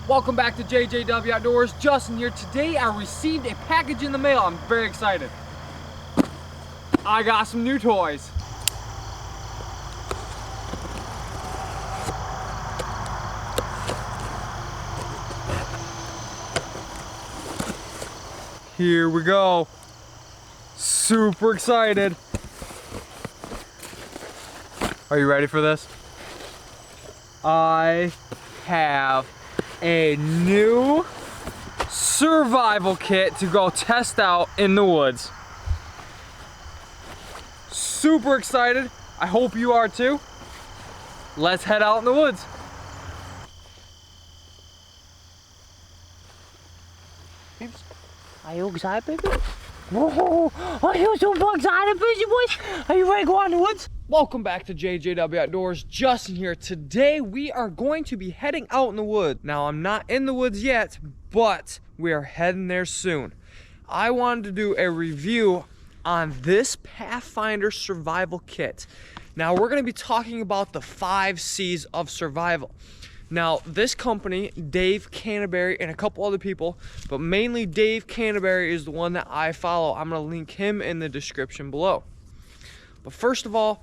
Welcome back to JJW Outdoors. Justin here. Today I received a package in the mail. I'm very excited. I got some new toys. Here we go. Super excited. Are you ready for this? I have a new survival kit to go test out in the woods. Super excited. I hope you are too. Let's head out in the woods. Are you excited, baby? Whoa! Are you super excited, busy boys? Are you ready to go out in the woods? Welcome back to JJW Outdoors. Justin here. Today we are going to be heading out in the woods. Now I'm not in the woods yet, but we are heading there soon. I wanted to do a review on this Pathfinder survival kit. Now we're going to be talking about the 5 C's of survival. Now this company, Dave Canterbury and a couple other people, but mainly Dave Canterbury is the one that I follow. I'm going to link him in the description below. But first of all,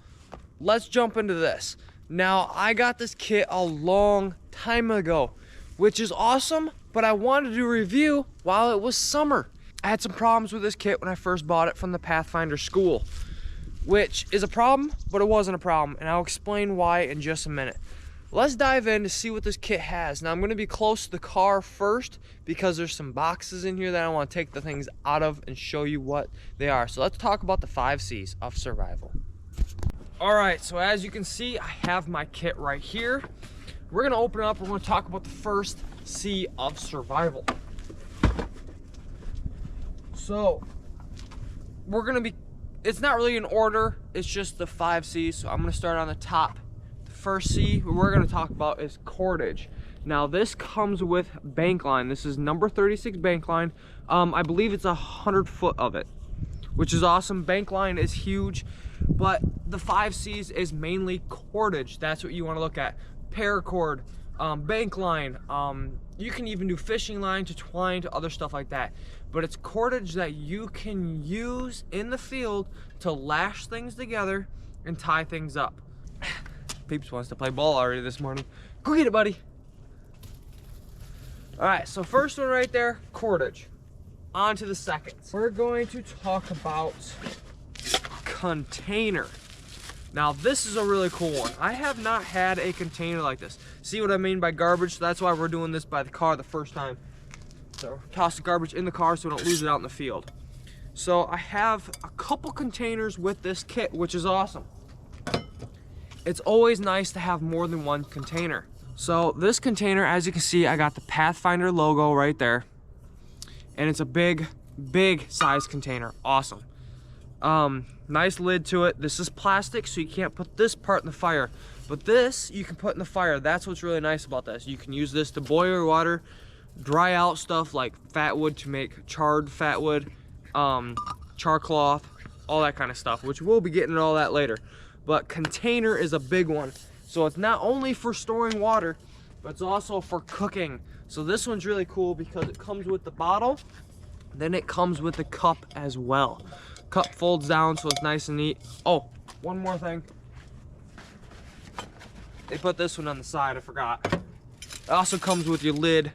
let's jump into this. Now, I got this kit a long time ago, which is awesome, but I wanted to do a review while it was summer. I had some problems with this kit when I first bought it from the Pathfinder school, which is a problem, but it wasn't a problem, and I'll explain why in just a minute. Let's dive in to see what this kit has. Now, I'm gonna be close to the car first because there's some boxes in here that I wanna take the things out of and show you what they are. So let's talk about the 5 C's of survival. All right, so as you can see, I have my kit right here. We're gonna open it up. We're gonna talk about the first C of survival. So we're gonna be, it's not really in order, it's just the 5 C's. So I'm gonna start on the top. The first C we're gonna talk about is cordage. Now this comes with bank line. This is number 36 bank line. I believe it's 100 foot of it, which is awesome. Bank line is huge. But the 5 C's is mainly cordage. That's what you want to look at. Paracord, bank line, you can even do fishing line to twine to other stuff like that. But it's cordage that you can use in the field to lash things together and tie things up. Peeps wants to play ball already this morning. Go get it, buddy. All right, so first one right there, cordage. On to the second. We're going to talk about container. Now this is a really cool one. I have not had a container like this. See what I mean by garbage? So that's why we're doing this by the car the first time. So toss the garbage in the car so we don't lose it out in the field. So I have a couple containers with this kit, which is awesome. It's always nice to have more than one container. So this container, as you can see, I got the Pathfinder logo right there. And it's a big size container. Awesome. Nice lid to it. This is plastic, so you can't put this part in the fire, but this you can put in the fire. That's what's really nice about this. You can use this to boil your water, dry out stuff like fat wood to make charred fat wood, char cloth, all that kind of stuff, which we'll be getting all that later. But container is a big one. So it's not only for storing water, but it's also for cooking. So this one's really cool because it comes with the bottle, then it comes with the cup as well. Cup folds down so it's nice and neat. Oh, one more thing. They put this one on the side, I forgot. It also comes with your lid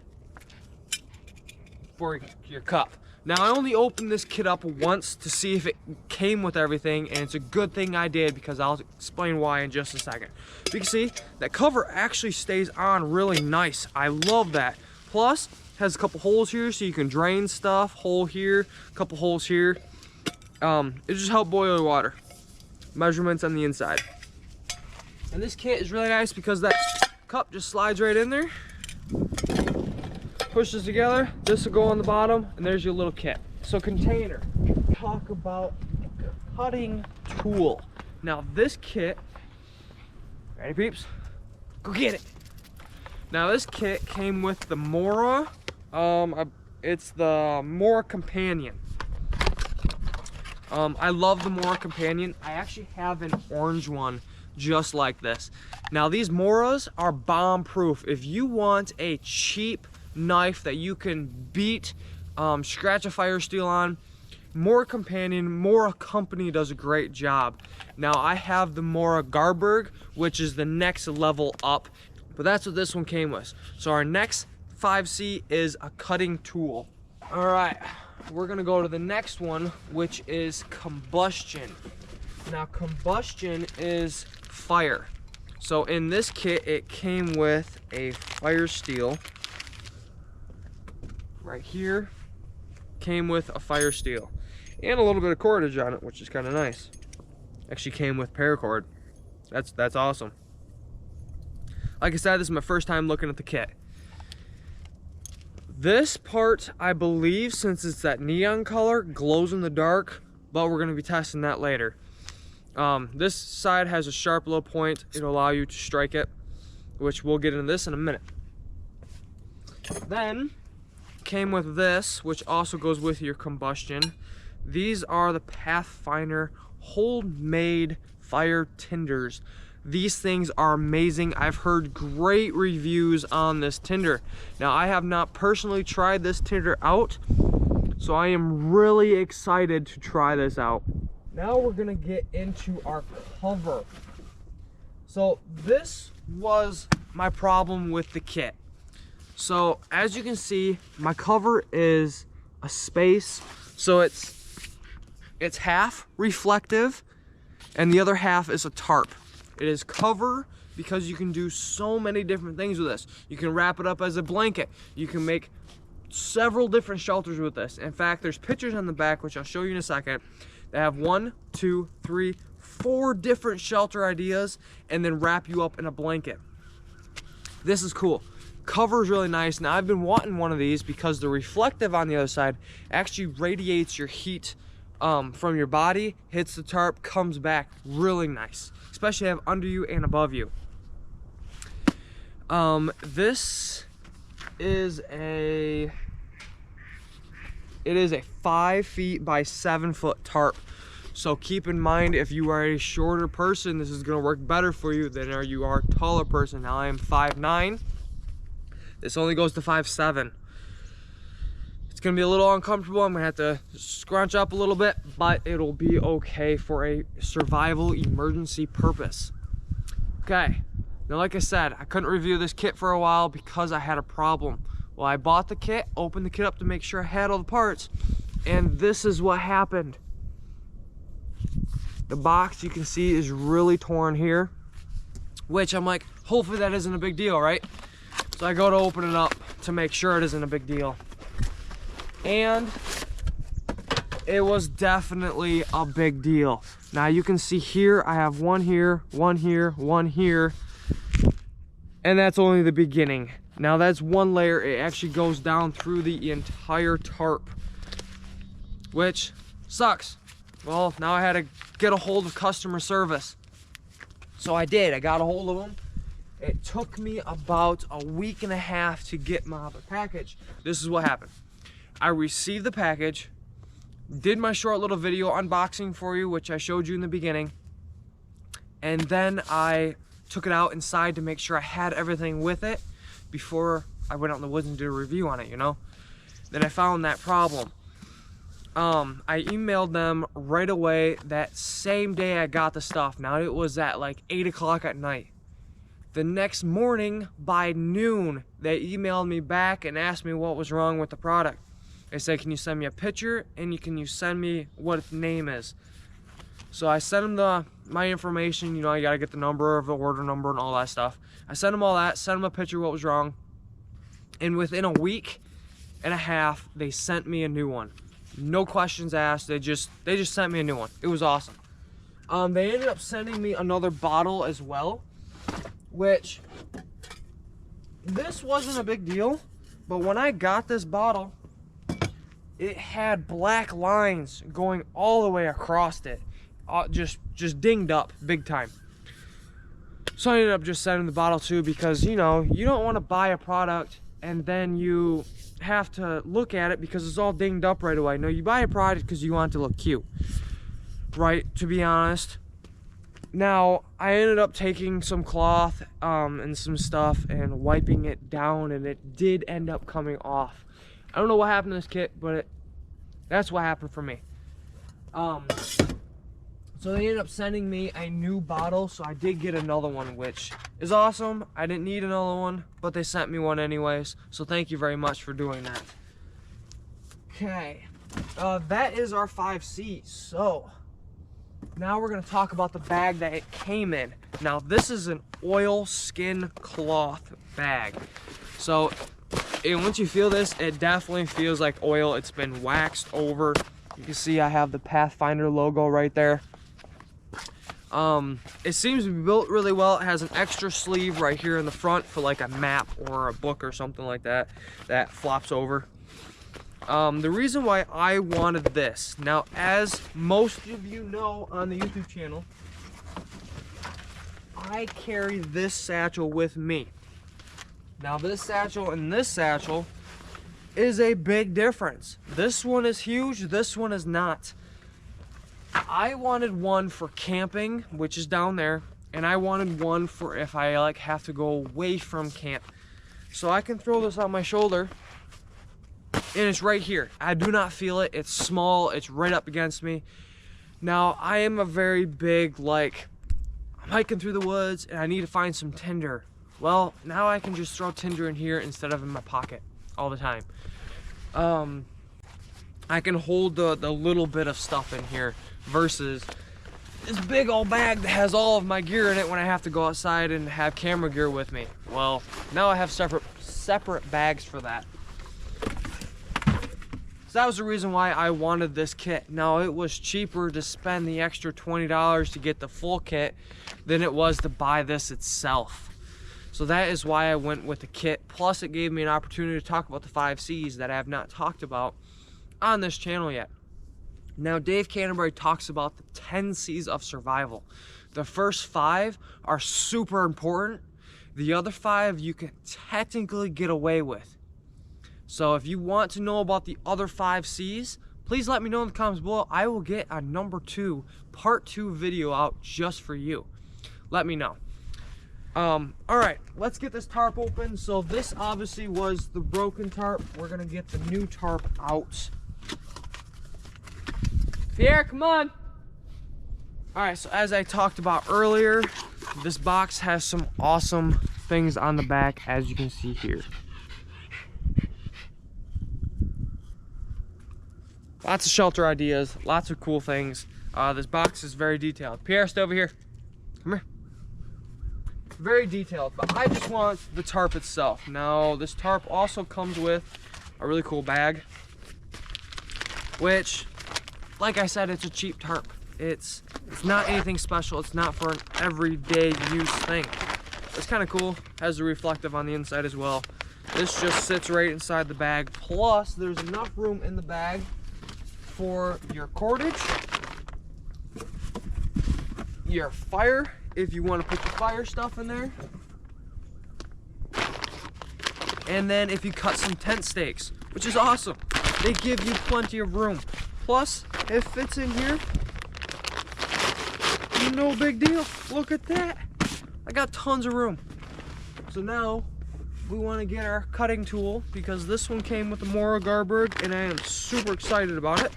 for your cup. Now I only opened this kit up once to see if it came with everything, and it's a good thing I did because I'll explain why in just a second. You can see that cover actually stays on really nice. I love that. Plus, has a couple holes here so you can drain stuff. Hole here, a couple holes here. It just helps boil water. Measurements on the inside. And this kit is really nice because that cup just slides right in there. Pushes together. This will go on the bottom, and there's your little kit. So container. Talk about cutting tool. Now this kit, ready peeps? Go get it. Now this kit came with the Mora. It's the Mora Companion. I love the Mora Companion. I actually have an orange one just like this. Now these Moras are bomb proof. If you want a cheap knife that you can beat, scratch a fire steel on. Mora Companion, Mora Company does a great job. Now I have the Mora Garberg, which is the next level up, but that's what this one came with. So our next 5C is a cutting tool. All right, we're gonna go to the next one, which is Combustion. Now Combustion is fire. So in this kit, it came with a fire steel. Right here, came with a fire steel. And a little bit of cordage on it, which is kind of nice. Actually came with paracord. That's awesome. Like I said, this is my first time looking at the kit. This part, I believe, since it's that neon color, glows in the dark, but we're gonna be testing that later. This side has a sharp low point. It'll allow you to strike it, which we'll get into this in a minute. Then, came with this, which also goes with your Combustion. These are the Pathfinder homemade fire tinders. These things are amazing. I've heard great reviews on this tinder. Now, I have not personally tried this tinder out, so I am really excited to try this out. Now we're gonna get into our cover. So this was my problem with the kit. So as you can see, my cover is a space. So it's half reflective and the other half is a tarp. It is cover because you can do so many different things with this. You can wrap it up as a blanket. You can make several different shelters with this. In fact, there's pictures on the back, which I'll show you in a second, that have 1, 2, 3, 4 different shelter ideas and then wrap you up in a blanket. This is cool. Cover is really nice. Now I've been wanting one of these because the reflective on the other side actually radiates your heat from your body, hits the tarp, comes back really nice, especially have under you and above you. This is a 5 feet by 7 foot tarp. So keep in mind, if you are a shorter person, this is gonna work better for you than if you are a taller person. Now I am 5'9". This only goes to 5'7". It's gonna be a little uncomfortable. I'm gonna have to scrunch up a little bit, but it'll be okay for a survival emergency purpose. Okay, now like I said, I couldn't review this kit for a while because I had a problem. Well, I bought the kit, opened the kit up to make sure I had all the parts, and this is what happened. The box, you can see, is really torn here, which I'm like, hopefully that isn't a big deal, right? So I go to open it up to make sure it isn't a big deal. And it was definitely a big deal. Now you can see here, I have one here, one here, one here, and that's only the beginning. Now that's one layer. It actually goes down through the entire tarp, which sucks. Well, now I had to get a hold of customer service. So I did, I got a hold of them. It took me about a week and a half to get my package. This is what happened. I received the package, did my short little video unboxing for you, which I showed you in the beginning, and then I took it out inside to make sure I had everything with it before I went out in the woods and did a review on it, you know? Then I found that problem. I emailed them right away that same day I got the stuff. Now it was at like 8 o'clock at night. The next morning by noon, they emailed me back and asked me what was wrong with the product. They said, can you send me a picture and can you send me what its name is? So I sent them my information, you know, I gotta get the number of the order number and all that stuff. I sent them all that, sent them a picture of what was wrong. And within a week and a half, they sent me a new one. No questions asked, they just sent me a new one. It was awesome. They ended up sending me another bottle as well, which this wasn't a big deal, but when I got this bottle, it had black lines going all the way across it, just dinged up big time. So I ended up just sending the bottle too, because you know, you don't want to buy a product and then you have to look at it because it's all dinged up right away. No, you buy a product because you want it to look cute, right? To be honest, Now, I ended up taking some cloth and some stuff and wiping it down, and it did end up coming off. I don't know what happened to this kit, but that's what happened for me. So they ended up sending me a new bottle, so I did get another one, which is awesome. I didn't need another one, but they sent me one anyways, so thank you very much for doing that. Okay, that is our 5C's. So now we're gonna talk about the bag that it came in. Now this is an oilskin cloth bag. So once you feel this, it definitely feels like oil. It's been waxed over. You can see I have the Pathfinder logo right there. It seems to be built really well. It has an extra sleeve right here in the front for like a map or a book or something like that that flops over. The reason why I wanted this, now as most of you know on the YouTube channel, I carry this satchel with me. Now this satchel and this satchel is a big difference. This one is huge, this one is not. I wanted one for camping, which is down there, and I wanted one for if I like have to go away from camp. So I can throw this on my shoulder, and it's right here. I do not feel it. It's small, it's right up against me. Now I am a very big, like, I'm hiking through the woods and I need to find some tinder. Well, now I can just throw tinder in here instead of in my pocket all the time. I can hold the little bit of stuff in here versus this big old bag that has all of my gear in it when I have to go outside and have camera gear with me. Well, now I have separate bags for that. So that was the reason why I wanted this kit. Now, it was cheaper to spend the extra $20 to get the full kit than it was to buy this itself. So that is why I went with the kit. Plus, it gave me an opportunity to talk about the 5C's that I have not talked about on this channel yet. Now, Dave Canterbury talks about the 10 C's of survival. The first 5 are super important. The other 5 you can technically get away with. So if you want to know about the other 5 C's, please let me know in the comments below. I will get a number 2, part 2 video out just for you. Let me know. All right, let's get this tarp open. So this obviously was the broken tarp. We're gonna get the new tarp out. Pierre, come on. All right, so as I talked about earlier, this box has some awesome things on the back, as you can see here. Lots of shelter ideas, lots of cool things. This box is very detailed. Pierre, stay over here. Come here. Very detailed, but I just want the tarp itself. Now, this tarp also comes with a really cool bag, which, like I said, it's a cheap tarp. It's not anything special. It's not for an everyday use thing. It's kind of cool. Has a reflective on the inside as well. This just sits right inside the bag. Plus, there's enough room in the bag for your cordage, your fire, if you want to put the fire stuff in there, and then if you cut some tent stakes, which is awesome. They give you plenty of room. Plus, it fits in here. No big deal. Look at that. I got tons of room. So now we want to get our cutting tool, because this one came with the Mora Garberg and I am super excited about it.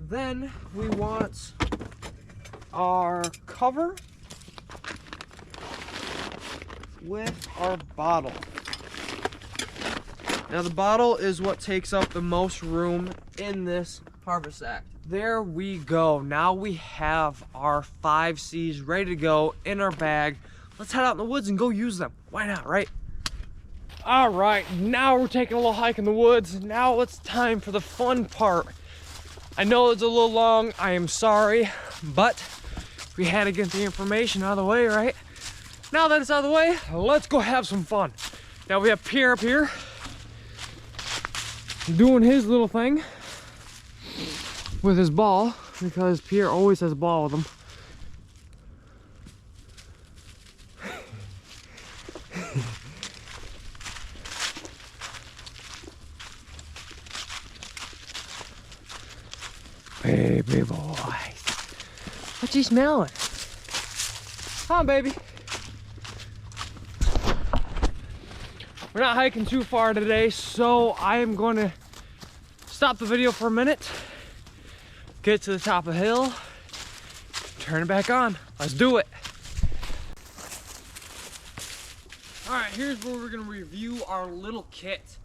Then we want our cover with our bottle. Now the bottle is what takes up the most room in this harvest sack. There we go. Now we have our 5C's ready to go in our bag. Let's head out in the woods and go use them. Why not, right? All right, now we're taking a little hike in the woods. Now it's time for the fun part. I know it's a little long, I am sorry, but we had to get the information out of the way, right? Now that it's out of the way, let's go have some fun. Now we have Pierre up here doing his little thing with his ball, because Pierre always has a ball with him. Baby boys. What's he smelling? Come on, baby. We're not hiking too far today, so I am going to stop the video for a minute, get to the top of the hill, turn it back on. Let's do it. All right, here's where we're gonna review our little kit.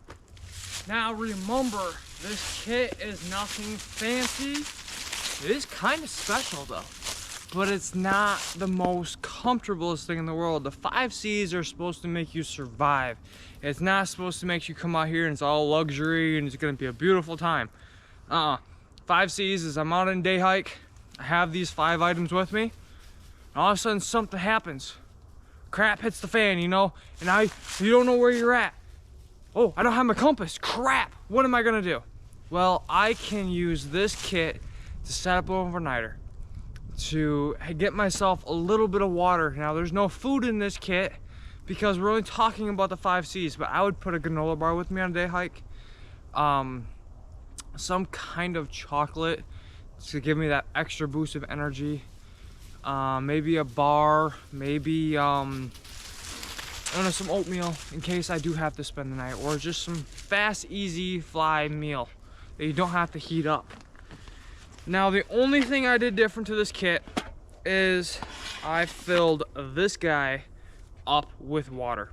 Now remember, this kit is nothing fancy. It is kind of special though, but it's not the most comfortablest thing in the world. The 5c's are supposed to make you survive. It's not supposed to make you come out here and it's all luxury and it's gonna be a beautiful time. 5c's is I'm out on a day hike, I have these 5 items with me, and all of a sudden something happens. Crap hits the fan, you know, and you don't know where you're at. Oh, I don't have my compass. Crap, what am I gonna do? Well, I can use this kit to set up an overnighter, to get myself a little bit of water. Now, there's no food in this kit because we're only talking about the 5c's, but I would put a granola bar with me on a day hike. Some kind of chocolate to give me that extra boost of energy. Maybe a bar, maybe I don't know, some oatmeal in case I do have to spend the night, or just some fast, easy fly meal that you don't have to heat up. Now, the only thing I did different to this kit is I filled this guy up with water.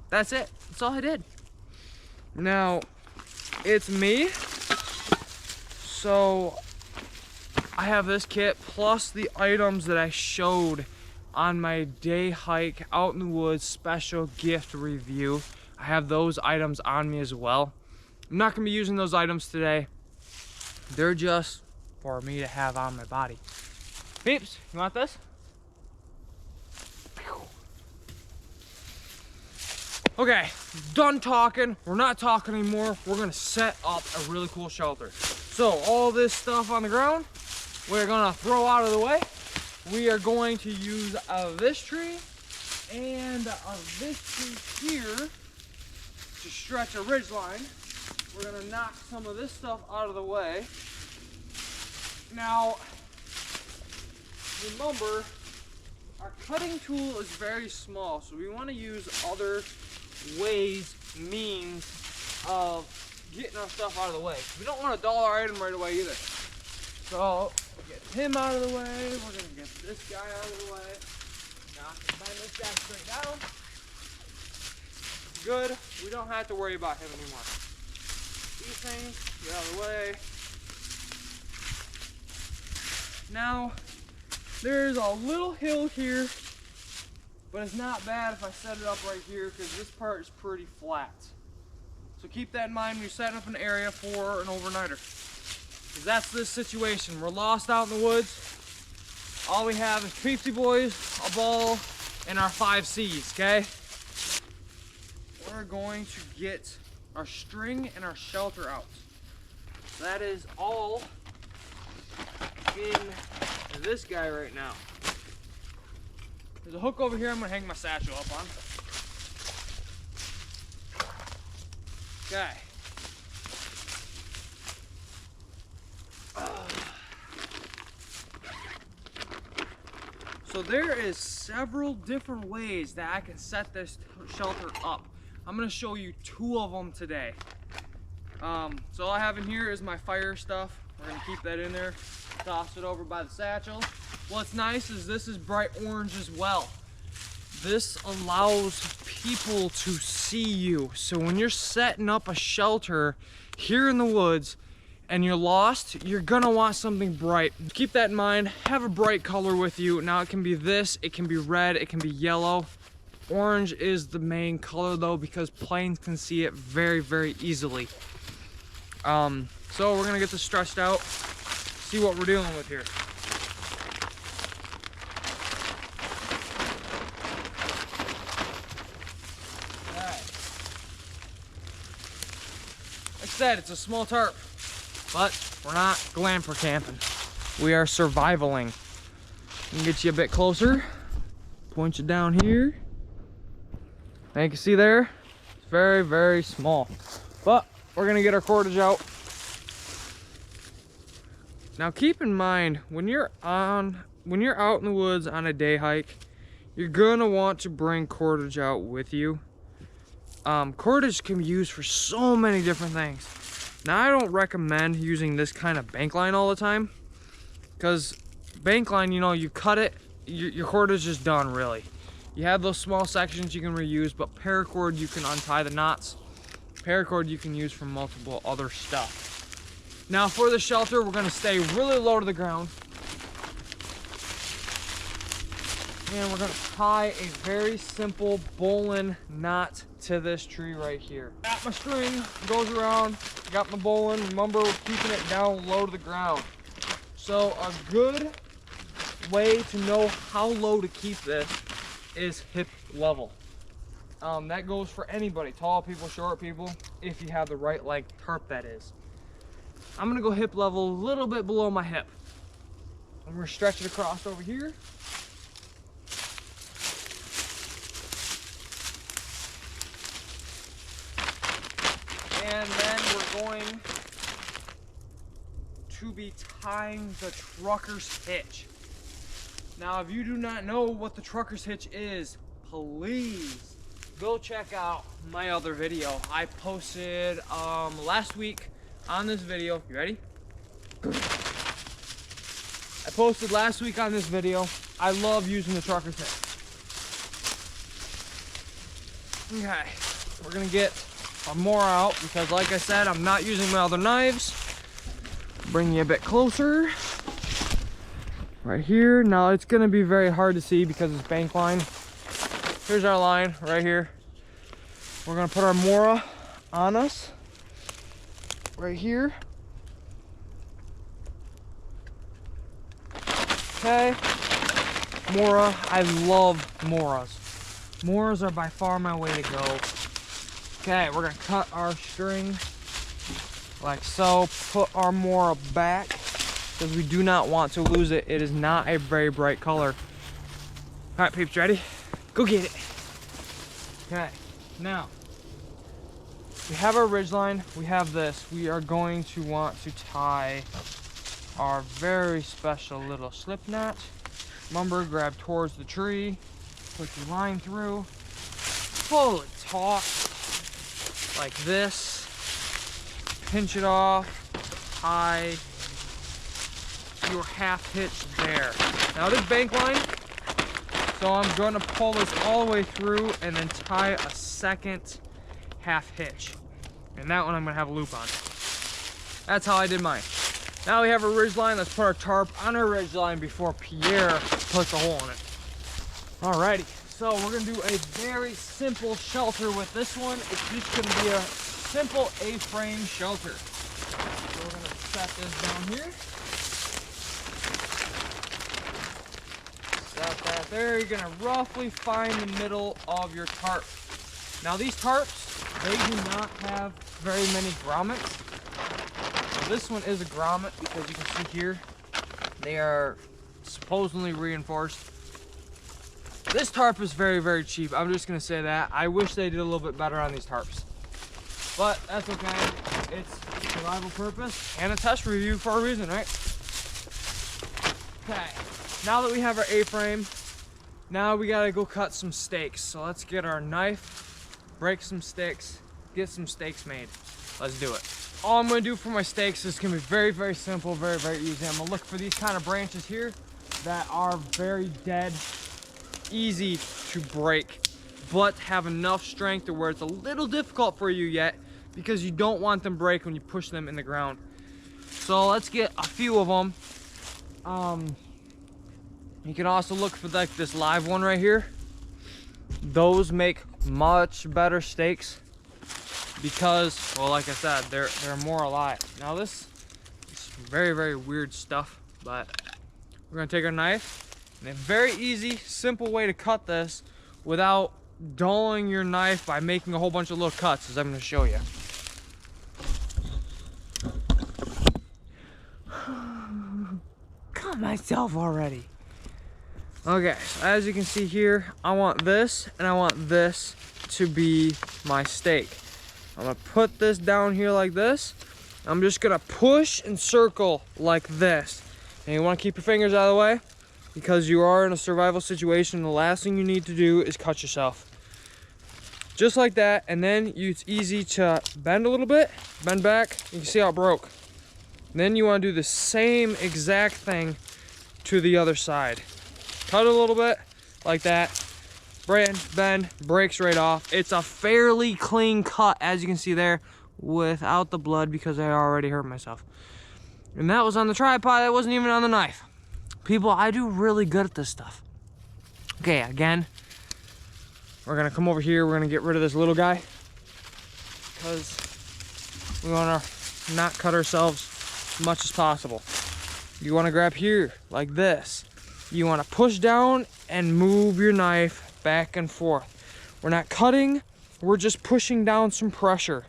That's it. That's all I did. Now, it's me, so I have this kit plus the items that I showed on my day hike out in the woods special gift review. I have those items on me as well. I'm not gonna be using those items today. They're just for me to have on my body. Peeps, you want this? Okay, done talking. We're not talking anymore. We're gonna set up a really cool shelter. So all this stuff on the ground, we're gonna throw out of the way. We are going to use this tree and this tree here to stretch a ridge line. We're gonna knock some of this stuff out of the way. Now, remember, our cutting tool is very small, so we wanna use other ways, means of getting our stuff out of the way. We don't want a dollar item right away either. So, we'll get him out of the way. We're gonna get this guy out of the way. Now, bend this guy straight down. Good. We don't have to worry about him anymore. These things, get out of the way. Now, there's a little hill here, but it's not bad if I set it up right here because this part is pretty flat. So keep that in mind when you're setting up an area for an overnighter. Because that's this situation. We're lost out in the woods. All we have is Peepsy Boys, a ball, and our 5c's, okay? We're going to get our string and our shelter out. That is all in this guy right now. There's a hook over here I'm gonna hang my satchel up on. Okay. So there is several different ways that I can set this shelter up. I'm gonna show you 2 of them today. So all I have in here is my fire stuff. We're gonna keep that in there, toss it over by the satchel. What's nice is this is bright orange as well. This allows people to see you. So when you're setting up a shelter here in the woods and you're lost, you're gonna want something bright. Keep that in mind, have a bright color with you. Now it can be this, it can be red, it can be yellow. Orange is the main color though because planes can see it very, very easily. So we're gonna get this stretched out, see what we're dealing with here. Like I said, it's a small tarp, but we're not glamper camping. We are survivaling. I can get you a bit closer, point you down here. And you can see there, it's very, very small. But we're gonna get our cordage out. Now keep in mind, when you're out in the woods on a day hike, you're gonna want to bring cordage out with you. Cordage can be used for so many different things. Now, I don't recommend using this kind of bank line all the time, because bank line, you know, you cut it, your cordage is done, really. You have those small sections you can reuse, but paracord, you can untie the knots. Paracord you can use for multiple other stuff. Now, for the shelter, we're gonna stay really low to the ground. And we're gonna tie a very simple bowline knot to this tree right here. Got my string, goes around, got my bowline. Remember, we're keeping it down low to the ground. So a good way to know how low to keep this is hip level. That goes for anybody, tall people, short people, if you have the right length tarp, that is. I'm gonna go hip level a little bit below my hip. I'm gonna stretch it across over here. And then we're going to be tying the trucker's hitch. Now, if you do not know what the trucker's hitch is, please go check out my other video. I posted last week on this video. You ready? I posted last week on this video. I love using the trucker's hitch. Okay, we're gonna get more out because, like I said, I'm not using my other knives. Bring you a bit closer. Right here. Now, it's gonna be very hard to see because it's bank line. Here's our line right here. We're gonna put our Mora on us right here. Okay, Mora. I love Moras. Moras are by far my way to go. Okay, we're gonna cut our string like so. Put our Mora back because we do not want to lose it. It is not a very bright color. All right, peeps, ready? Go get it. Okay, now we have our ridge line. We have this. We are going to want to tie our very special little slip knot. Remember, grab towards the tree, put your line through, pull it taut like this, pinch it off, tie your half hitch there. Now, it is bank line, so I'm going to pull this all the way through and then tie a second half hitch. And that one I'm going to have a loop on. That's how I did mine. Now we have a ridge line. Let's put our tarp on our ridge line before Pierre puts a hole in it. Alrighty, so we're going to do a very simple shelter with this one. It's just going to be a simple A-frame shelter. So we're going to set this down here. Set that there. You're going to roughly find the middle of your tarp. Now, these tarps, they do not have very many grommets. This one is a grommet because you can see here they are supposedly reinforced. This tarp is very, very cheap. I'm just gonna say that. I wish they did a little bit better on these tarps, but that's okay. It's survival purpose and a test review for a reason, right? Okay, now that we have our A-frame, now we gotta go cut some stakes. So let's get our knife, break some sticks, get some stakes made. Let's do it. All I'm going to do for my stakes is going to be very, very simple, very, very easy. I'm going to look for these kind of branches here that are very dead, easy to break, but have enough strength to where it's a little difficult for you yet because you don't want them break when you push them in the ground. So let's get a few of them. You can also look for like this live one right here. Those make much better stakes because, well, like I said, they're more alive. Now this is very, very weird stuff, but we're gonna take our knife and a very easy, simple way to cut this without dulling your knife by making a whole bunch of little cuts, as I'm gonna show you. Cut myself already. Okay, so as you can see here, I want this and I want this to be my stake. I'm gonna put this down here like this. I'm just gonna push and circle like this. And you wanna keep your fingers out of the way. because you are in a survival situation. The last thing you need to do is cut yourself. Just like that, and then it's easy to bend a little bit, bend back. You can see how it broke. Then you want to do the same exact thing to the other side. Cut it a little bit, like that. Bend, breaks right off. It's a fairly clean cut, as you can see there, without the blood because I already hurt myself. And that was on the tripod, that wasn't even on the knife. People, I do really good at this stuff. Okay, again, we're gonna come over here, we're gonna get rid of this little guy because we wanna not cut ourselves as much as possible. You wanna grab here, like this. You wanna push down and move your knife back and forth. We're not cutting, we're just pushing down some pressure.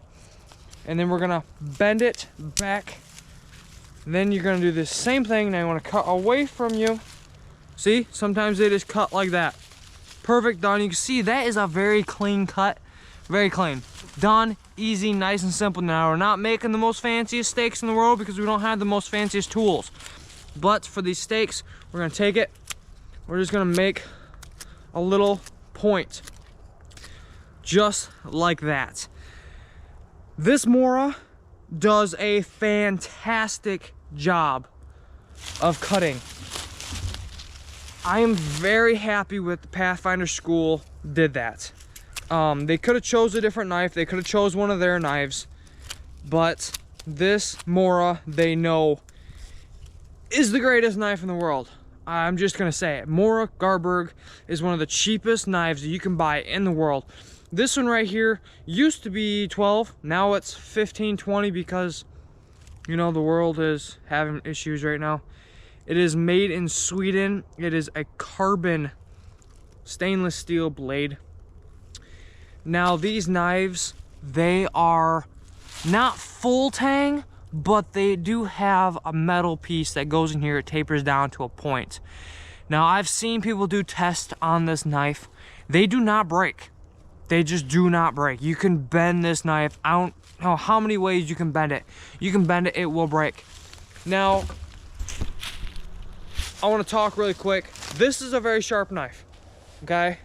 And then we're gonna bend it back. And then you're gonna do the same thing. Now you wanna cut away from you. See, sometimes they just cut like that. Perfect, done. You can see that is a very clean cut. Very clean. Done, easy, nice and simple. Now we're not making the most fanciest steaks in the world because we don't have the most fanciest tools. But for these steaks, we're gonna take it, we're just gonna make a little point. Just like that. This Mora does a fantastic job of cutting. I am very happy with the Pathfinder school did that. They could have chose a different knife. They could have chose one of their knives. But this Mora, they know, is the greatest knife in the world. I'm just gonna say it. Mora Garberg is one of the cheapest knives that you can buy in the world. This one right here used to be 12, now it's 15, 20 because, you know, the world is having issues right now. It is made in Sweden. It is a carbon stainless steel blade. Now these knives, they are not full tang, but they do have a metal piece that goes in here. It tapers down to a point. Now I've seen people do tests on this knife. They do not break. They just do not break. You can bend this knife. I don't know how many ways you can bend it. You can bend it, it will break. Now, I want to talk really quick. This is a very sharp knife, okay?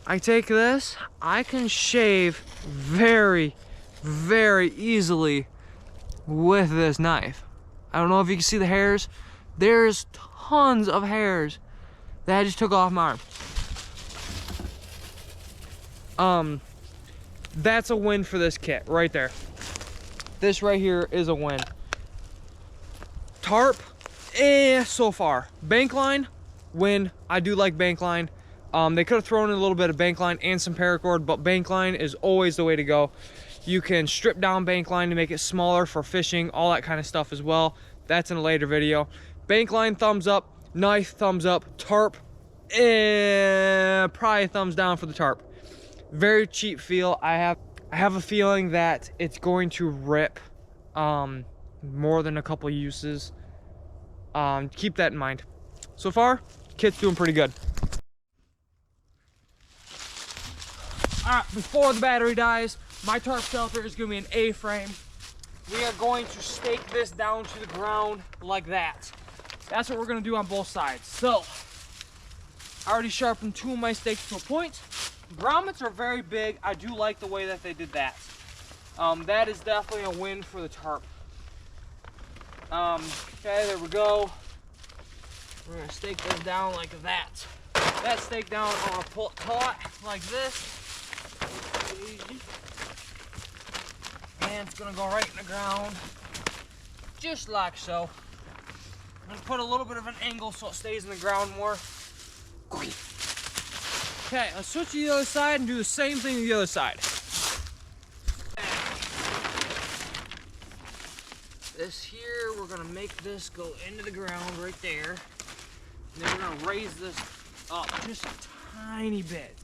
I take this, I can shave very, very easily with this knife. I don't know if you can see the hairs. There's tons of hairs that I just took off my arm. That's a win for this kit right there. This right here is a win. Tarp, so far. Bankline, win. I do like bankline. They could have thrown in a little bit of bankline and some paracord, but bankline is always the way to go. You can strip down bankline to make it smaller for fishing, all that kind of stuff as well. That's in a later video. Bankline, thumbs up. Knife, thumbs up. Tarp, probably a thumbs down for the tarp. Very cheap feel. I have a feeling that it's going to rip more than a couple uses. Keep that in mind. So far, kit's doing pretty good. Alright, before the battery dies, my tarp shelter is going to be an A-frame. We are going to stake this down to the ground like that. That's what we're going to do on both sides. So, I already sharpened 2 of my stakes to a point. Grommets are very big. I do like the way that they did that. That is definitely a win for the tarp. Okay, there we go. We're going to stake this down like that. That stake down, I'm going to pull it taut like this. Easy. And it's gonna go right in the ground, just like so. I'm gonna put a little bit of an angle so it stays in the ground more. Okay, let's switch to the other side and do the same thing to the other side. This here, we're gonna make this go into the ground right there. And then we're gonna raise this up just a tiny bit.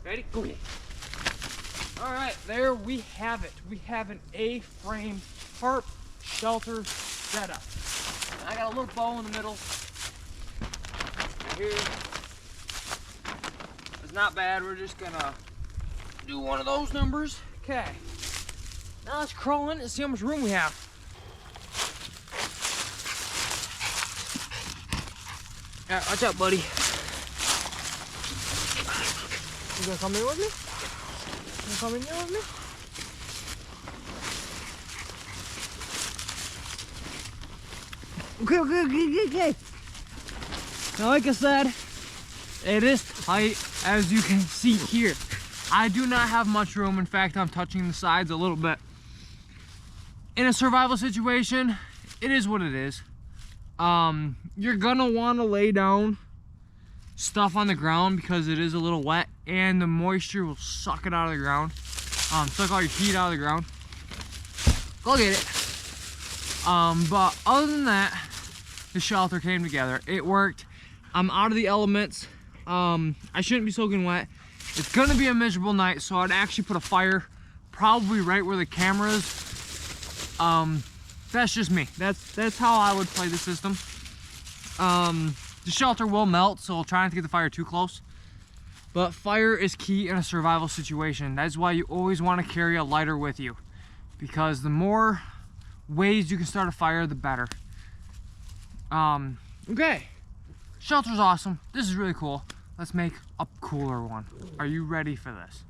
Ready? Okay. All right, there we have it. We have an A-frame tarp shelter setup. I got a little bow in the middle. Right here. It's not bad. We're just gonna do one of those numbers. Okay. Now let's crawl in and see how much room we have. Alright, watch out, buddy. You gonna come in with me? You gonna come in here with me? Okay. Now, like I said, It is tight, as you can see here. I do not have much room. In fact, I'm touching the sides a little bit. In a survival situation, it is what it is. You're gonna want to lay down stuff on the ground because it is a little wet and the moisture will suck it out of the ground. Suck all your heat out of the ground. Go get it. But other than that, the shelter came together. It worked. I'm out of the elements. I shouldn't be soaking wet. It's gonna be a miserable night, so I'd actually put a fire probably right where the camera is. That's just me. That's how I would play the system. The shelter will melt, so I'll try not to get the fire too close. But fire is key in a survival situation. That's why you always want to carry a lighter with you, because the more ways you can start a fire, the better. Okay. Shelter's awesome. This is really cool. Let's make a cooler one. Are you ready for this?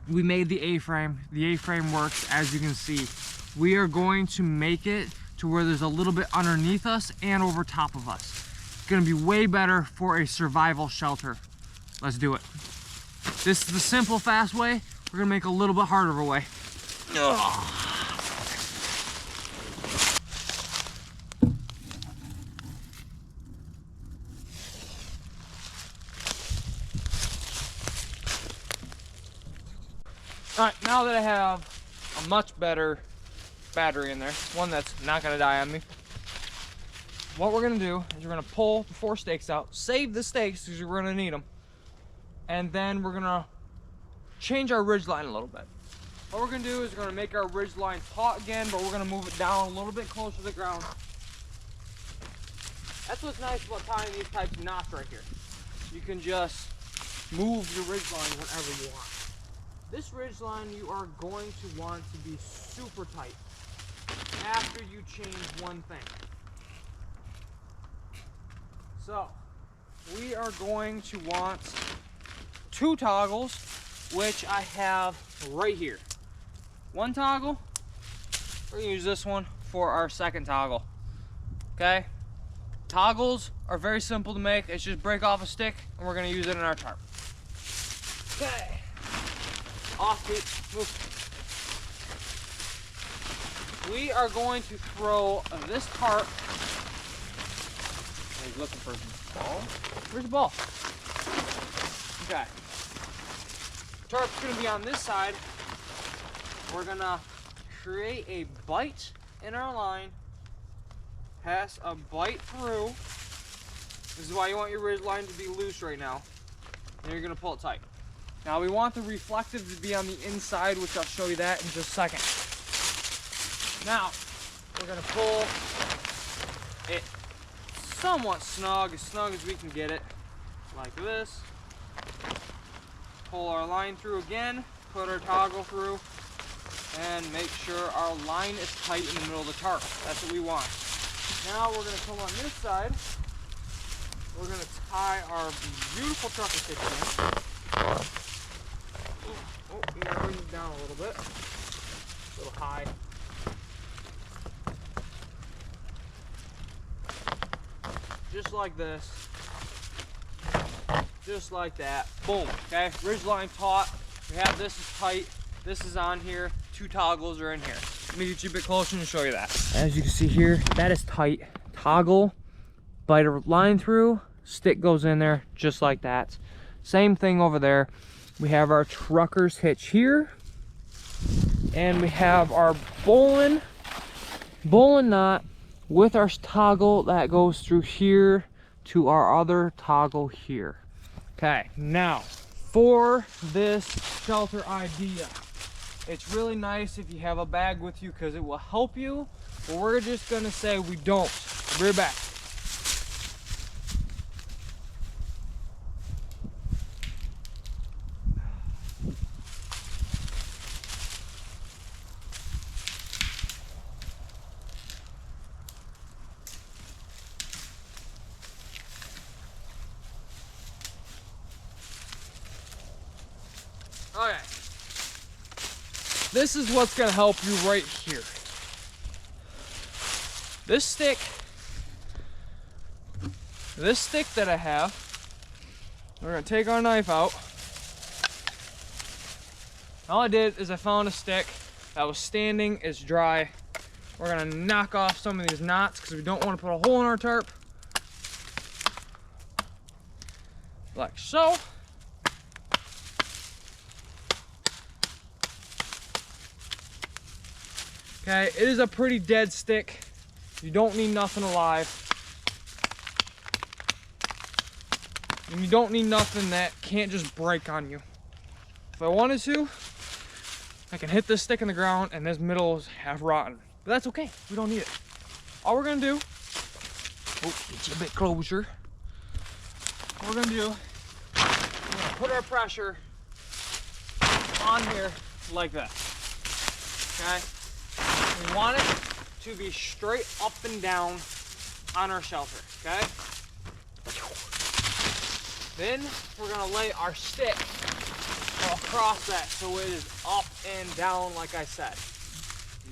We made the A-frame. The A-frame works, as you can see. We are going to make it to where there's a little bit underneath us and over top of us. It's gonna be way better for a survival shelter. Let's do it. This is the simple, fast way. We're gonna make a little bit harder of a way. Ugh. All right, now that I have a much better battery in there, one that's not gonna die on me, what we're gonna do is we're gonna pull the 4 stakes out, save the stakes because we're gonna need them, and then we're gonna change our ridge line a little bit. What we're gonna do is we're gonna make our ridge line taut again, but we're gonna move it down a little bit closer to the ground. That's what's nice about tying these types of knots right here. You can just move your ridge line whenever you want. This ridge line you are going to want to be super tight after you change one thing. So, we are going to want 2 toggles, which I have right here. One toggle, we're gonna use this one for our second toggle. Okay? Toggles are very simple to make. It's just break off a stick and we're gonna use it in our tarp. Okay. Off, Pete. Move. We are going to throw this tarp. He's looking for his ball. Where's the ball? Okay. Tarp's going to be on this side. We're going to create a bite in our line. Pass a bite through. This is why you want your ridge line to be loose right now. And you're going to pull it tight. Now we want the reflective to be on the inside, which I'll show you that in just a second. Now, we're gonna pull it somewhat snug as we can get it, like this. Pull our line through again, put our toggle through, and make sure our line is tight in the middle of the tarp. That's what we want. Now we're gonna come on this side. We're gonna tie our beautiful trucker stitch in. Oh, you gotta bring it down a little bit. A little high. Just like this. Just like that. Boom. Okay, ridge line taut. We have this is tight. This is on here. 2 toggles are in here. Let me get you a bit closer and show you that. As you can see here, that is tight. Toggle, bite a line through, stick goes in there just like that. Same thing over there. We have our trucker's hitch here, and we have our bowline knot with our toggle that goes through here to our other toggle here. Okay, now for this shelter idea, it's really nice if you have a bag with you because it will help you, but we're just gonna say we don't. Be right back. Okay. This is what's gonna help you right here. This stick that I have, we're gonna take our knife out. All I did is I found a stick that was standing, it's dry. We're gonna knock off some of these knots because we don't want to put a hole in our tarp. Like so. Okay, it is a pretty dead stick. You don't need nothing alive. And you don't need nothing that can't just break on you. If I wanted to, I can hit this stick in the ground and this middle is half rotten. But that's okay, we don't need it. All we're gonna do, get you a bit closer. What we're gonna do, we're gonna put our pressure on here like that, okay? We want it to be straight up and down on our shelter, okay? Then we're gonna lay our stick across that so it is up and down like I said.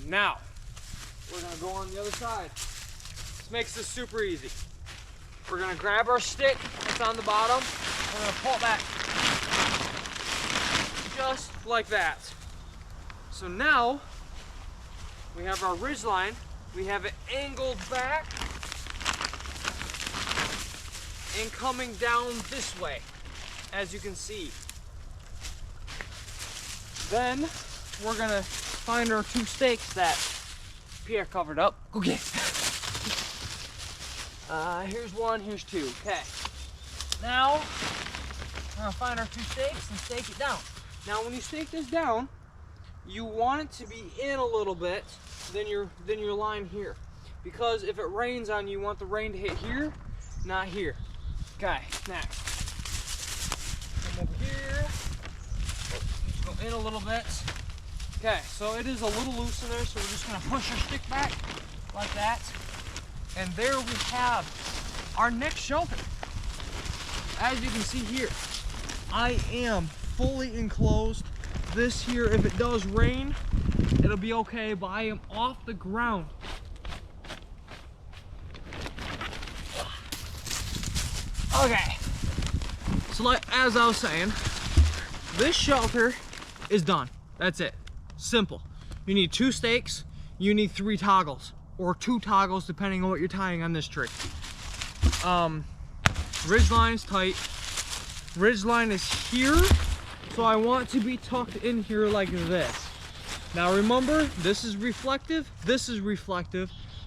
Now, we're gonna go on the other side. This makes this super easy. We're gonna grab our stick that's on the bottom, we're gonna pull it back. Just like that. So now, we have our ridge line, we have it angled back and coming down this way, as you can see. Then we're gonna find our two stakes that Pierre covered up. Okay. Here's one, here's two. Okay. Now we're gonna find our two stakes and stake it down. Now when you stake this down, you want it to be in a little bit than your line here. Because if it rains on you, you want the rain to hit here, not here. Okay, next. Come over here. Go in a little bit. Okay, so it is a little loose in there, so we're just gonna push our stick back like that. And there we have our next shelter. As you can see here, I am fully enclosed. This here, if it does rain, it'll be okay, but I am off the ground. Okay, so like as I was saying, this shelter is done. That's it. Simple. You need 2 stakes, you need 3 toggles, or 2 toggles depending on what you're tying on this tree. Ridge line is tight. Ridge line is here, so I want to be tucked in here like this. Now remember, this is reflective,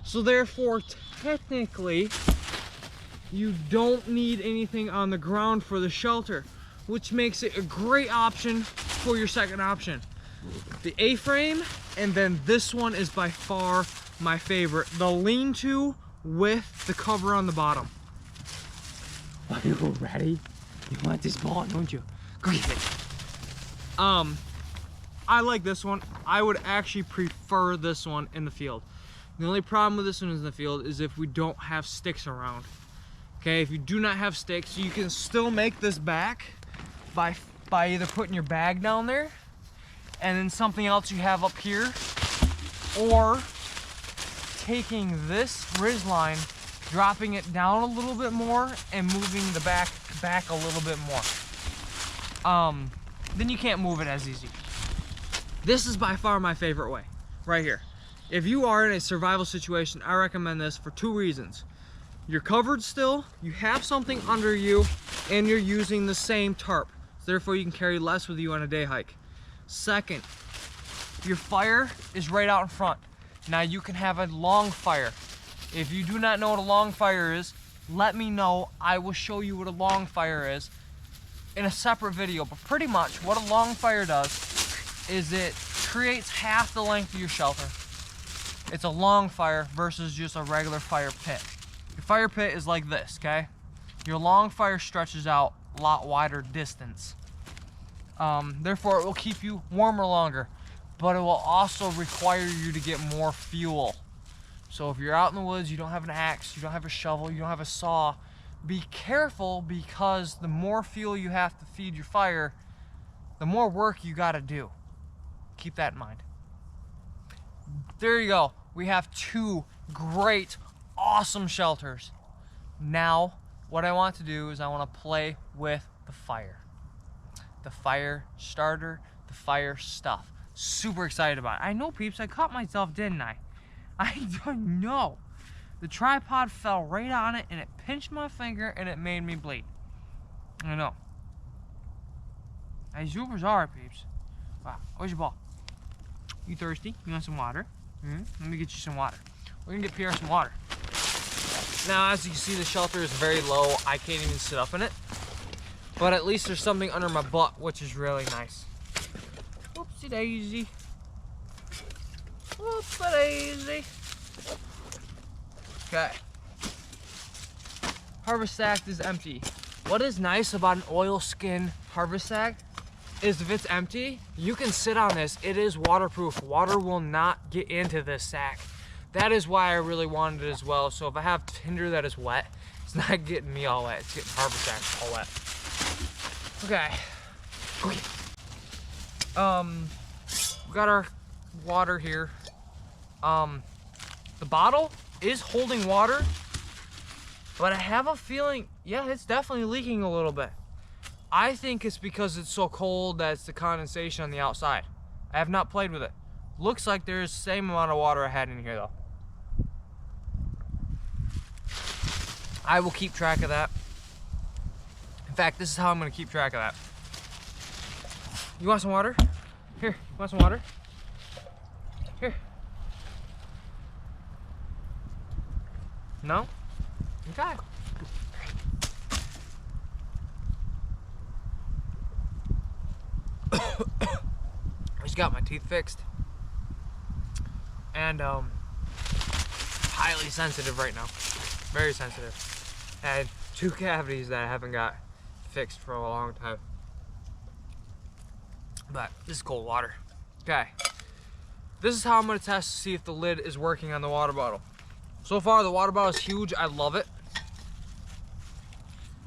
so therefore technically you don't need anything on the ground for the shelter, which makes it a great option for your second option. The A-frame, and then this one is by far my favorite, the lean-to with the cover on the bottom. Are you ready? You want this ball, don't you? Go get it. I like this one. I would actually prefer this one in the field. The only problem with this one in the field is if we don't have sticks around. Okay, if you do not have sticks, you can still make this back by either putting your bag down there and then something else you have up here, or taking this ridge line, dropping it down a little bit more and moving the back a little bit more. Then you can't move it as easy. This is by far my favorite way, right here. If you are in a survival situation, I recommend this for 2 reasons. You're covered still, you have something under you, and you're using the same tarp. Therefore, you can carry less with you on a day hike. Second, your fire is right out in front. Now you can have a long fire. If you do not know what a long fire is, let me know. I will show you what a long fire is in a separate video. But pretty much what a long fire does is it creates half the length of your shelter. It's a long fire versus just a regular fire pit. Your fire pit is like this, okay? Your long fire stretches out a lot wider distance. Therefore, it will keep you warmer longer, but it will also require you to get more fuel. So if you're out in the woods, you don't have an axe, you don't have a shovel, you don't have a saw, be careful, because the more fuel you have to feed your fire, the more work you gotta do. Keep that in mind. There you go. We have 2 great, awesome shelters. Now, what I want to do is I want to play with the fire. The fire starter, the fire stuff. Super excited about it. I know, peeps, I caught myself, didn't I? I don't know. The tripod fell right on it and it pinched my finger and it made me bleed. I know. I super sorry, peeps. Wow, where's your ball? You thirsty? You want some water? Let me get you some water. We're gonna get Pierre some water. Now, as you can see, the shelter is very low. I can't even sit up in it. But at least there's something under my butt, which is really nice. Whoopsie daisy. Whoopsie daisy. Okay. Harvest sack is empty. What is nice about an oilskin harvest sack is if it's empty, you can sit on this. It is waterproof. Water will not get into this sack. That is why I really wanted it as well. So if I have tinder that is wet, it's not getting me all wet. It's getting harvest sack all wet. Okay. We got our water here. The bottle is holding water, but I have a feeling, yeah, it's definitely leaking a little bit. I think it's because it's so cold that it's the condensation on the outside. I have not played with it. Looks like there's the same amount of water I had in here though. I will keep track of that. In fact, this is how I'm gonna keep track of that. You want some water? Here, you want some water? Here. No? Okay. I just got my teeth fixed. And highly sensitive right now. Very sensitive. I had 2 cavities that I haven't got fixed for a long time. But this is cold water. Okay. This is how I'm gonna test to see if the lid is working on the water bottle. So far the water bottle is huge. I love it.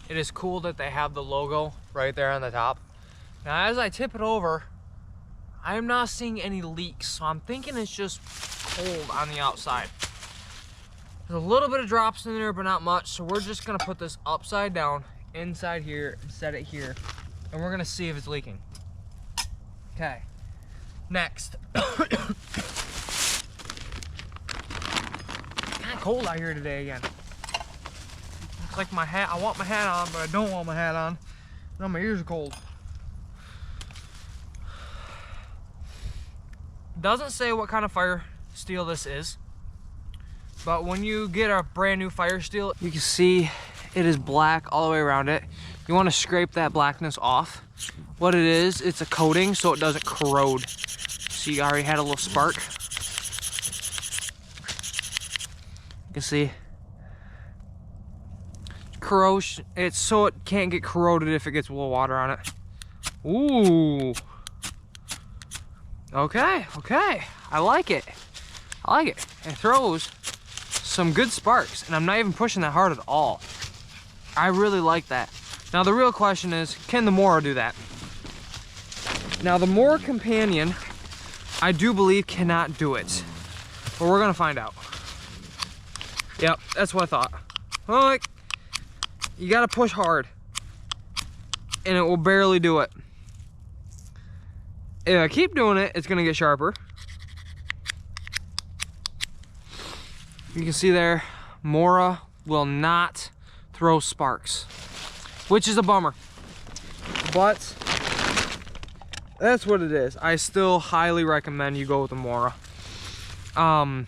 It is cool that they have the logo right there on the top. Now as I tip it over, I am not seeing any leaks, so I'm thinking it's just cold on the outside. There's a little bit of drops in there, but not much, so we're just gonna put this upside down, inside here, and set it here, and we're gonna see if it's leaking. Okay, next. Kinda cold out here today again. Looks like my hat, I want my hat on, but I don't want my hat on. Now my ears are cold. Doesn't say what kind of fire steel this is, but when you get a brand new fire steel, you can see it is black all the way around it. You want to scrape that blackness off. What it is, it's a coating so it doesn't corrode. See, you already had a little spark. You can see corrosion. It's so it can't get corroded if it gets a little water on it. Ooh. Okay, okay. I like it. I like it. It throws some good sparks, and I'm not even pushing that hard at all. I really like that. Now the real question is, can the Mora do that? Now the Mora Companion, I do believe cannot do it, but we're gonna find out. Yep, that's what I thought. Well, like, you gotta push hard, and it will barely do it. If I keep doing it, it's gonna get sharper. You can see there, Mora will not throw sparks, which is a bummer. But that's what it is. I still highly recommend you go with the Mora. I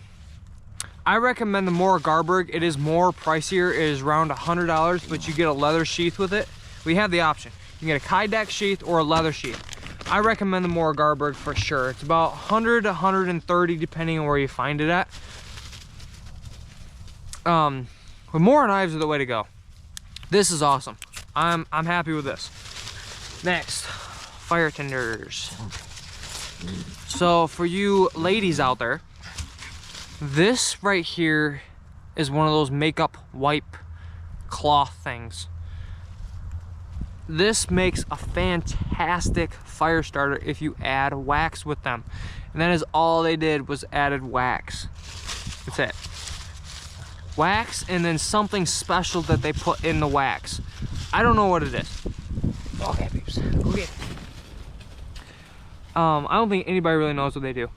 recommend the Mora Garberg. It is more pricier. It is around $100, but you get a leather sheath with it. We have the option. You can get a Kydex sheath or a leather sheath. I recommend the Mora Garberg for sure. It's about 100 to 130 depending on where you find it at. But Mora knives are the way to go. This is awesome. I'm happy with this. Next, fire tenders. So for you ladies out there, this right here is one of those makeup wipe cloth things. This makes a fantastic fire starter if you add wax with them. And that is all they did, was added wax. That's it. Wax and then something special that they put in the wax. I don't know what it is. Okay, peeps. Okay. I don't think anybody really knows what they do.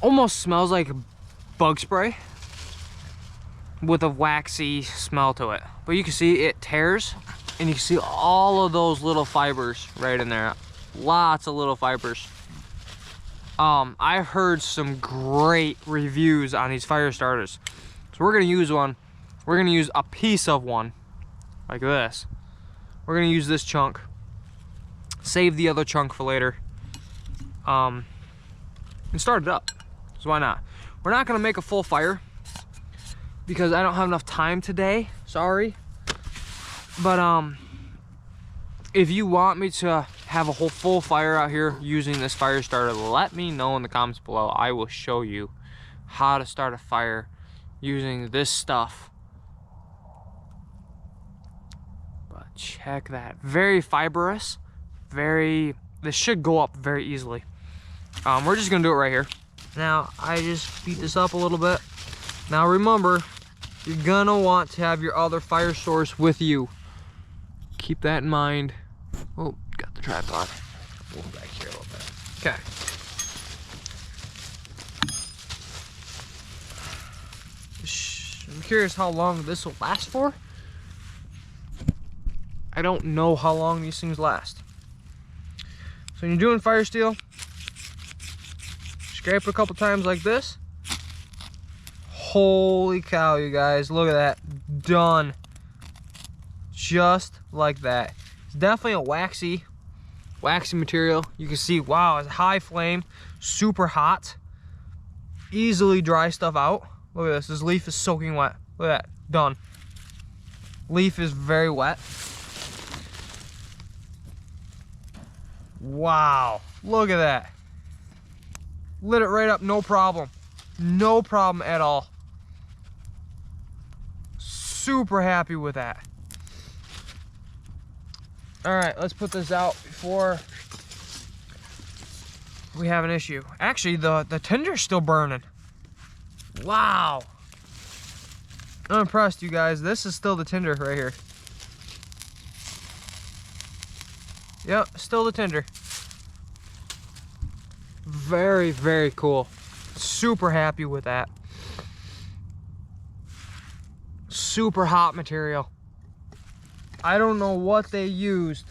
Almost smells like bug spray with a waxy smell to it. But you can see it tears, and you can see all of those little fibers right in there. Lots of little fibers. I've heard some great reviews on these fire starters. So we're gonna use one. We're gonna use a piece of one, like this. We're gonna use this chunk. Save the other chunk for later. And start it up. So why not? We're not gonna make a full fire because I don't have enough time today, sorry. But if you want me to have a whole full fire out here using this fire starter, let me know in the comments below. I will show you how to start a fire using this stuff. But check that, very fibrous, this should go up very easily. We're just gonna do it right here. Now, I just beat this up a little bit. Now remember, you're gonna want to have your other fire source with you. Keep that in mind. Oh, got the tripod. Move back here a little bit. Okay. I'm curious how long this will last for. I don't know how long these things last. So when you're doing fire steel, scrape it a couple times like this. Holy cow, you guys, look at that. Done. Just like that. It's definitely a waxy material. You can see, wow, it's high flame, super hot. Easily dry stuff out. Look at this, this leaf is soaking wet. Look at that, done. Leaf is very wet. Wow, look at that. Lit it right up, no problem. No problem at all. Super happy with that. All right, let's put this out before we have an issue. Actually, the tinder's still burning. Wow. I'm impressed, you guys. This is still the tinder right here. Yep, still the tinder. Very, very cool. Super happy with that. Super hot material. I don't know what they used,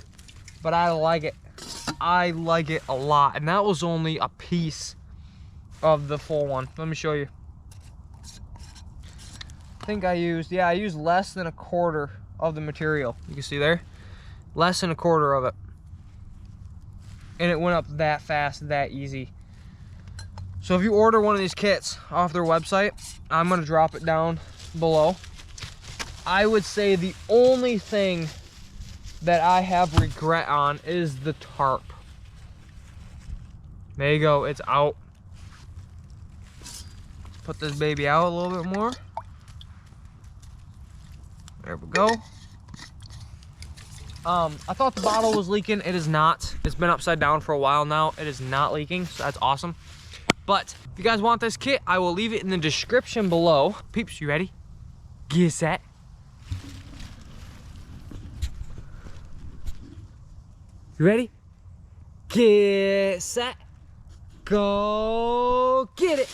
but I like it. I like it a lot. And that was only a piece of the full one. Let me show you. I think I used less than a quarter of the material. You can see there, less than a quarter of it. And it went up that fast, that easy. So if you order one of these kits off their website, I'm gonna drop it down below. I would say the only thing that I have regret on is the tarp. There you go, it's out. Put this baby out a little bit more. There we go. I thought the bottle was leaking. It is not. It's been upside down for a while now. It is not leaking, so that's awesome. But if you guys want this kit, I will leave it in the description below. Peeps, you ready? Get set. You ready? Get set. Go get it.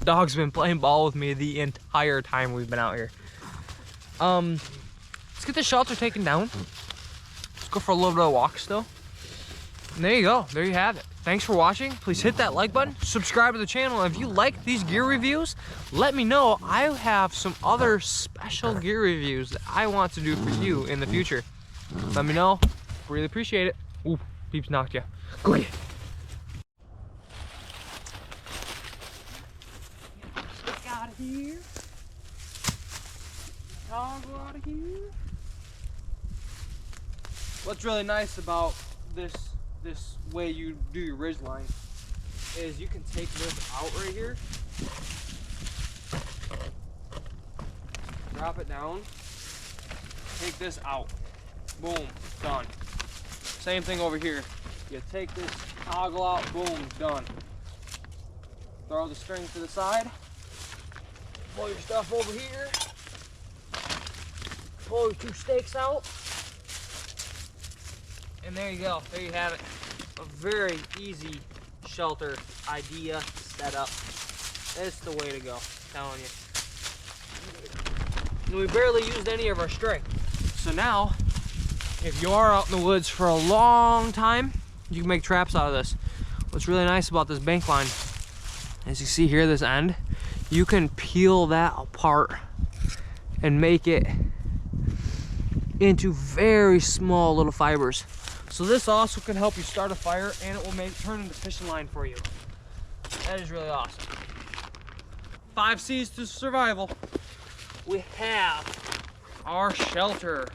Dog's been playing ball with me the entire time we've been out here. Let's get the shelter taken down. Let's go for a little bit of a walk still. And there you go. There you have it. Thanks for watching. Please hit that like button. Subscribe to the channel. And if you like these gear reviews, let me know. I have some other special gear reviews that I want to do for you in the future. Let me know. Really appreciate it. Ooh, Peeps knocked you. Go ahead. Out of here. Toggle out of here. What's really nice about this way you do your ridge line is you can take this out right here drop it down, take this out, boom, done. Same thing over here. You take this toggle out, boom, done. Throw the string to the side, pull your stuff over here, pull your 2 stakes out, and there you go. There you have it. A very easy shelter idea setup. It's the way to go, I'm telling you. And we barely used any of our string. So now, if you are out in the woods for a long time, you can make traps out of this. What's really nice about this bank line, as you see here, this end, you can peel that apart and make it into very small little fibers. So this also can help you start a fire, and it will turn into fishing line for you. That is really awesome. 5 C's to survival. We have our shelter.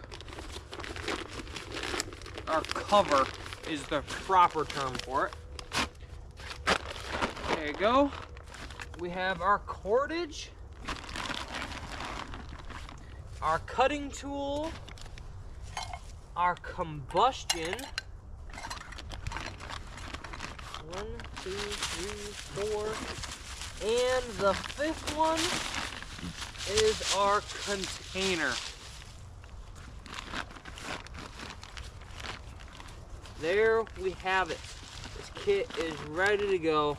Our cover is the proper term for it. There you go. We have our cordage, our cutting tool, our combustion. 1, 2, 3, 4. And the 5th one is our container. There we have it. This kit is ready to go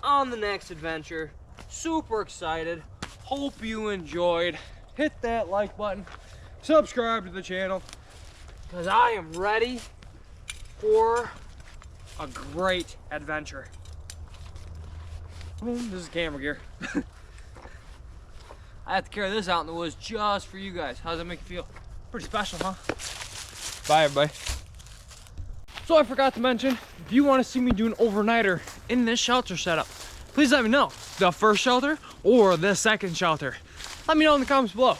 on the next adventure. Super excited. Hope you enjoyed. Hit that like button. Subscribe to the channel, because I am ready for a great adventure. This is camera gear. I have to carry this out in the woods just for you guys. How does that make you feel? Pretty special, huh? Bye, everybody. So I forgot to mention, if you want to see me do an overnighter in this shelter setup, please let me know. The first shelter or the second shelter. Let me know in the comments below.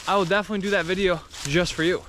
I will definitely do that video just for you.